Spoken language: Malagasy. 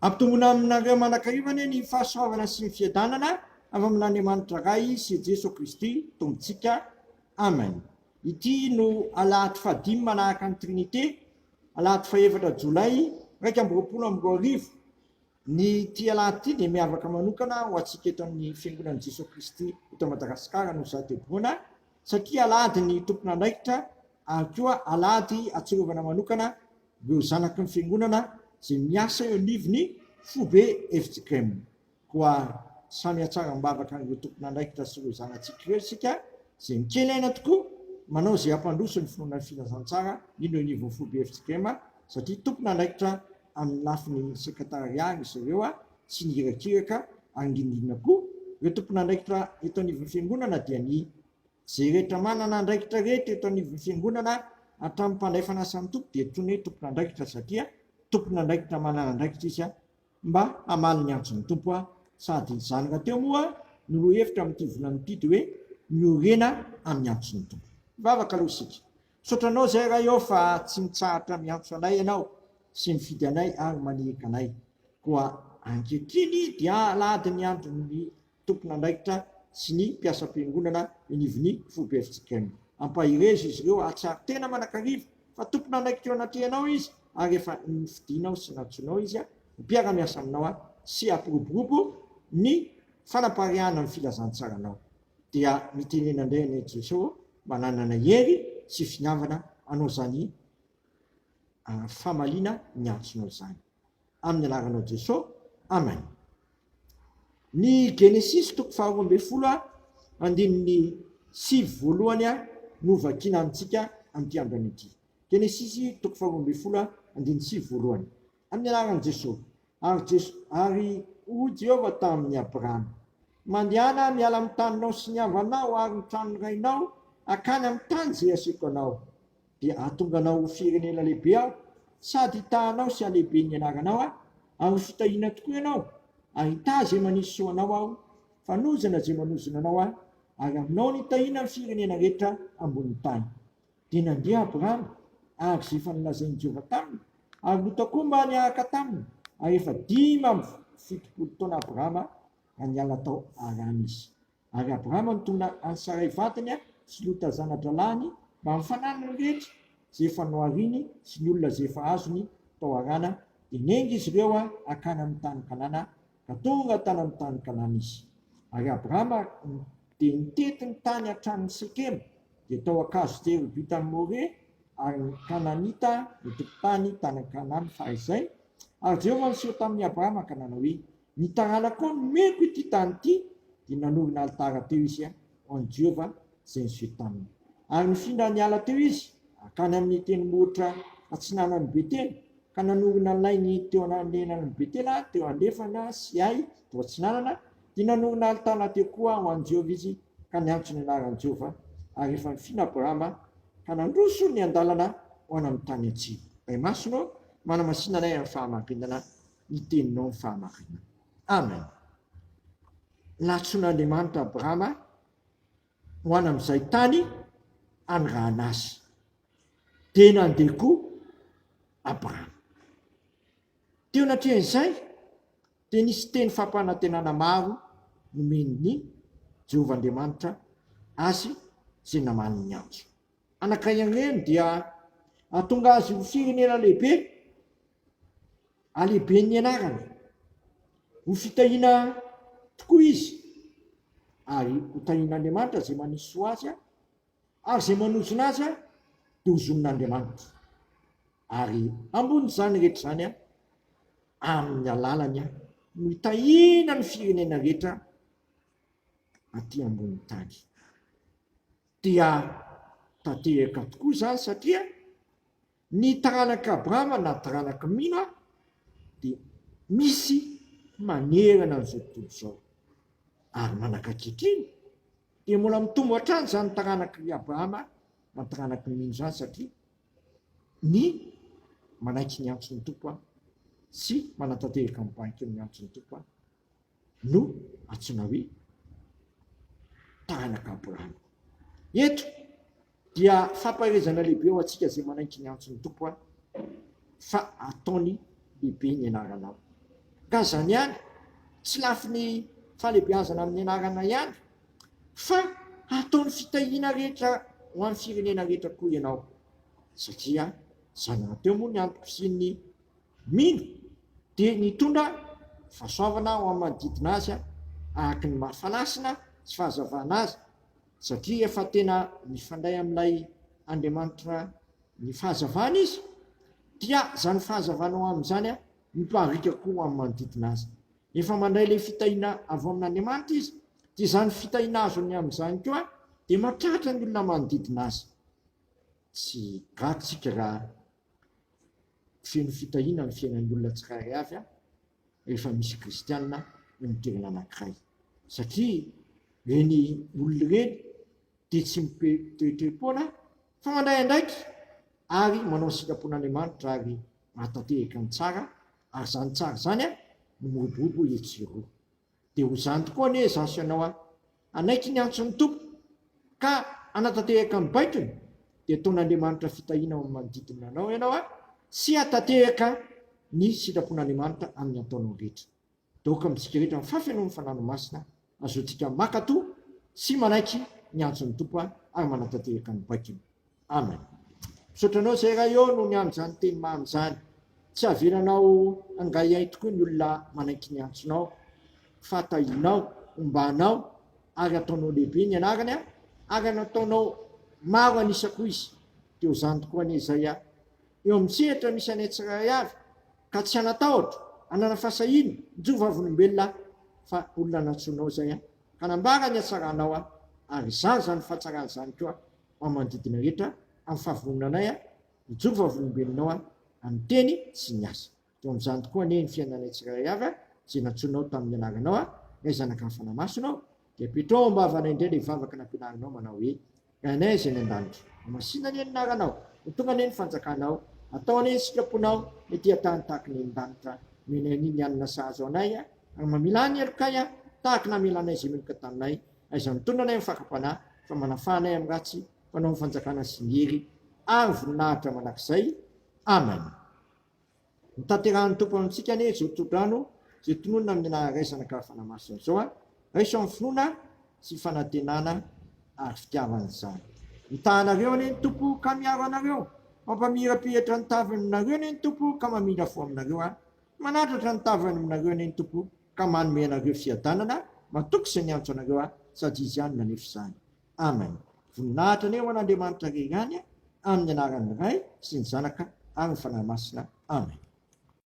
Ampitomona aminareo manankarivany ny fahasoavana sy ny fiadanana avy amin'Andriamanitra ray sy Jesosy Kristy tombontsika. Amen. Ity no alahady fahadimy manahaka ny Trinité, alahady faha-efatra Jolay 2024. Ny ty alahady ty dia miavaka manokana ho antsika eto amin'ny fiangonan'i Jesosy Kristy eto Madagasikara no Zatebona, satria alahady ny tompon'andraikitra ary koa alahady atsorovana manokana ireo zanaky ny fiangonana zay miasa eo anivony fobe FJKM. Koa samy atsara-mbavaka ireo tompon'andraikitra sy ireo zanatsika ireo sika zay mikely aina tokoa manao zay ampandroso ny finoana filazantsara ino anivon'ny fobe FJKM, satria tompon'andraikitra amin'ny lafiny sekretariat izy ireo sy ny hirakiraka angindina koa ireo tompon'andraikitra eto anivon'ny fiangonana dia ny zay rehetra manana andraikitra rehetra eto anivon'ny fiangonana hatramin'ny mpandraifana asan'ny tompo dia tony hoe tompon'andraikitra, satria tompon'andraikitra manana andraikitra izy mba hamaly ny antson'ny tompo sady izany raha teo moa no hevitra amin'ity volanyity dia hoe miorena amin'ny antson'ny tompo. Vavaka aloha isika, sotranao zay raha eo fa tsy mitsahatra miantso anay ianao sy mifidy anay ary manehika anay, koa ankehitriny dia alahady ny andron'ny tompon'andraikitra sy ny mpiasam-piangonana anivon'ny fobe FJKM. Ampahirezo izy ireo atsary tena manakariva fa tompon'andraikitra eo anatrihanao izy ary efa nifidinao sy natsonao izy mpiara-miasa aminao sy ampiroborobo ny fanapariahana ny filazantsaranao. Dia mitenena indray ny Jesosy mananana hery sy finiavana anao zany famalina ny antsonao zany. Amin'ny anaranao Jesosy, amen. Ny Genesis 2:20 no vakiana amintsika amin'ity androany ity. Genesis 2:20 amin'ny anaran'i Jesosy. Ary ho Jehovah tamin'ny Abrahama: mandehana miala amin'ny taninao sy ny havanao ary ny tranony rainao akany amin'ny tany zay asiako anao, dia ahatonga anao ho firenena lehibe aho sady hitahanao sy halehibe ny anaranao ary fitahiana tokoa ianao, ary hita zay manisy soanao aho, fanozana zay manozona anao ary aminao ny hitahiana ny firenena rehetra ambonin'ny tany. Dia nandeha Abrahama ary zay efa nolazain'i Jehovah taminy ary notakomba niaraka taminy, ary efa 570 taona Abrahama niala tao Harany izy. Ary Abrahama nitondra any Sarai vatany sy Lota zanatra lahiny mba mifanana ny rehetra zay efa nohariny sy ny olona zay efa azony tao Harana, dia nenga izy ireo akany amin'ny tany Kanana ka tonga tany amin'ny tany Kanana izy. Ary Abrahama dia nitety ny tany hatramin'ny Sekema dia tao akazo tery vita amin'ny More ary ny Kananita ny tokotany tany Kanana fahaizay. Ary Jehovah niseho tamin'ny Abrahama ka nanao hoe: ny taranako nomeko ity tany ity, dia nanorina alitara teo izy ho an'i Jehovah zay niseho taminy. Ary nifindra niala teo izy akany amin'ny tendrombohitra atsinanan'ny Betely ka nanorina ny lainy teo ananenan'ny Betely teo andefana sy Ai teo atsinanana, dia nanorina alitara teo koa ho an'i Jehovah izy ka niantso ny anaran'i Jehovah. Ary efa nifina Abrahama ka nandroso ny andalana ho any amin'ny tany atsimo. Masonao manamasina anay amin'ny fahamarinana ny teninao ny fahamarinana. Amen. Latson'Andriamanitra Abrahama ho any amin'izay tany anyrahana azy, dia nandeha koa Abrahama. Teo anatrehan'izay dia nisy teny fampanantenana maro nomen'ny Jehovah Andriamanitra azy zay namaly ny antso. Anankiray ireny dia ahatonga azy ho firenena lehibe, alehibe ny anarany, ho fitahiana tokoa izy, ary ho tahian'Andriamanitra zay manisy soa azy ary zay manozona azy dia hozon'Andriamanitra. Ary ambony zany rehetra zany amin'ny alalany no hitahiana ny firenena rehetra aty ambony tany. Dia tanteraka tokoa zany satria ny taranaka Abrahama na taranaka mino dia misy manerana an'izao tontolo izao. Ary manakakehitriny dia mbola mitombo hatrany zany taranaka Abrahama na taranaka mino zany, satria ny manaiky ny antson'ny tompo sy manatanteraka mibanky amin'ny antson'ny tompo no antsoina hoe taranaka Abrahama. Eto dia fampaherezana lehibe ho antsika zay manaiky ny antson'ny tompo fa ataony lehibe ny anaranao. ka zany ihany tsy lafi ny falebiazana amin'ny anarana ihany fa ataon'ny fitahiana rehetra ho amin'ny firenena rehetra koa ianao satria zany teo moa ny antoko sy ny mino dia nitondra fahasoavana ho amin'ny manodidina azy araka ny mahafalasina sy fahazavana azy satria efa tena mifandray amin'ilay Andriamanitra ny fahazavana izy dia zany fahazavanao amin'izany miparika koa amin'ny manodidina azy efa mandray ilay fitahiana avy amin'Andriamanitra izy dia zany fitahiana azony amin'izany koa dia mahatratra ny olona manodidina azy tsy gatsika raha feno fitahiana ny fiainan'ny olona tsirairay avy rehefa misy kristianina ny mitoerana anankiray satria reny olona reny dia tsy mitoetoetoana fa mandray andraiky ary manao sitrapon'Andriamanitra ary mahataterika ny tsara ary zany tsara zany no morobobo etsiro dia ho zany tokoa ane zasy ianao anaiky ny antson'ny tompo ka anataterika ny baikony dia ataon'Andriamanitra fitahiana amin'ny manodidina anao ianao sy hataterika ny sitrapon'Andriamanitra amin'ny ataonao rehetra daoka amintsika rehetra mifafenoan'ny fananomasina azotsika makatoa sy manaiky ny antson'ny tompo ary manataterika ny baikony. Amen. Misaotranao zay raha eo no ny amin'izany teny maham''izany tsy avelanao angayay tokoa ny olona manaiky ny antsonao fatahinao ombanao ary ataonao lehibe ny anarany ary nataonao maro anisako izy teo zany tokoa ny izay eo amin'ny sehatra misy anay tsirairay avy ka tsy hanatahotra hanana fahasahina mijova avolombelona fa olona natsonao zay ka nambara ny hatsaranao ary zany zany fahatsarany zany koa amin'ny manodidina rehetra amin'ny fahavononanay mijova avolombelonao amin'ny teny sy ny asa teo amin'izany tokoa ane ny fiainanay tsirairay avy zay natsonao tamin'ny anaranao ray zanaka ny fanamasinao dia petrao mba avana indray le vavaka nampianarinao manao hoe rainay zay ny an-danitra masina ny anaranao ny tonga ane ny fanjakanao atao ane ny sitraponao mety hatany tahaka ny an-danitra menaniny anina sahazo anay ary mamila ny alokay tahaka namelanay zay meloka taminay aiza mitondra anay amin'ny fakampanahy fa manafahanay amin'ny ratsy fanao ny fanjakana sy ny hery ary voninahitra manakizay. Amen. Mitanterahan'ny tompo amintsika ane zao todrano zay tononona amin'ny anaray zanaka fanamasina zao raiso amin'ny finoana sy fanantenana ary fitiavan'izany mitahanareo ane ny tompo ka miaro anareo mampamirapihatra ny tavany aminareo ane ny tompo ka mamindra fo aminareo manatratra ny tavany aminareo ane ny tompo ka manome anareo fiadanana matoky izay ny antso anareo sady izy ihany nanefa izany. Amen. Voninahitra ane ho an'Andriamanitra rerany amin'ny anaran'ny Ray sy ny Zanaka ary ny fanahy masina. Amen.